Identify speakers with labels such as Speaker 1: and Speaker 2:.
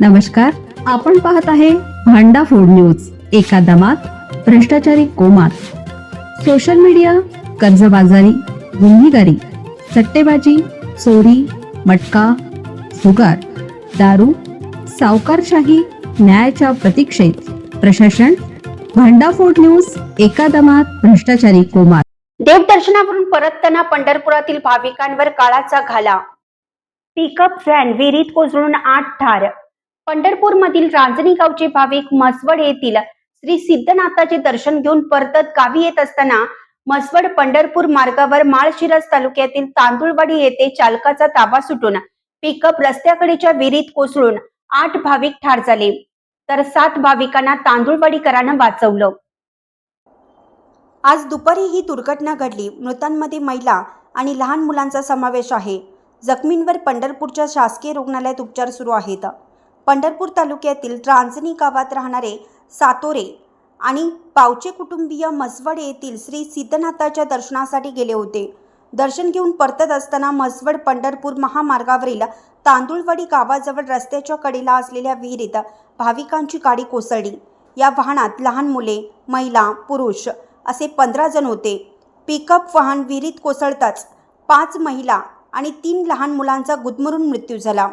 Speaker 1: नमस्कार, आपण पाहत आहे भांडा फूड न्यूज. एका दमात भ्रष्टाचारी कोमात. सोशल मीडिया, कर्जबाजारी, गुन्हेगारी, सट्टेबाजी, चोरी, मटका, जुगार, दारू, सावकारशाही, न्यायाच्या प्रतीक्षेत प्रशासन. भांडा फूड न्यूज. एका दमात भ्रष्टाचारी कोमात.
Speaker 2: देवदर्शनावरून परतताना पंढरपुरातील भाविकांवर काळाचा घाला. पिकअप व्हॅन विहिरीत कोसळून 8 ठार. पंढरपूर मधील रांजणी गावचे भाविक म्हसवड येथील श्री सिद्धनाथाचे दर्शन घेऊन परतत गावी येत असताना म्हसवड पंढरपूर मार्गावर माळशिरस तालुक्यातील तांदुळवाडी येथे चालकाचा ताबा सुटून पिकअप रस्त्याकडेच्या विहिरीत कोसळून 8 भाविक ठार झाले, तर 7 भाविकांना तांदुळवाडीकरांना वाचवलं. आज दुपारी ही दुर्घटना घडली. मृतांमध्ये महिला आणि लहान मुलांचा समावेश आहे. जखमींवर पंढरपूरच्या शासकीय रुग्णालयात उपचार सुरू आहेत. पंढरपूर तालुक्यातील रांजणी गावात राहणारे सातोरे आणि पावचे कुटुंबीय म्हसवड येथील श्री सिद्धनाथाच्या दर्शनासाठी गेले होते. दर्शन घेऊन परतत असताना म्हसवड पंढरपूर महामार्गावरील तांदुळवाडी गावाजवळ रस्त्याच्या कडेला असलेल्या विहिरीत भाविकांची गाडी कोसळली. या वाहनात लहान मुले, महिला, पुरुष असे 15 जण होते. पिकअप वाहन विहिरीत कोसळताच 5 महिला आणि 3 लहान मुलांचा गुदमरून मृत्यू झाला.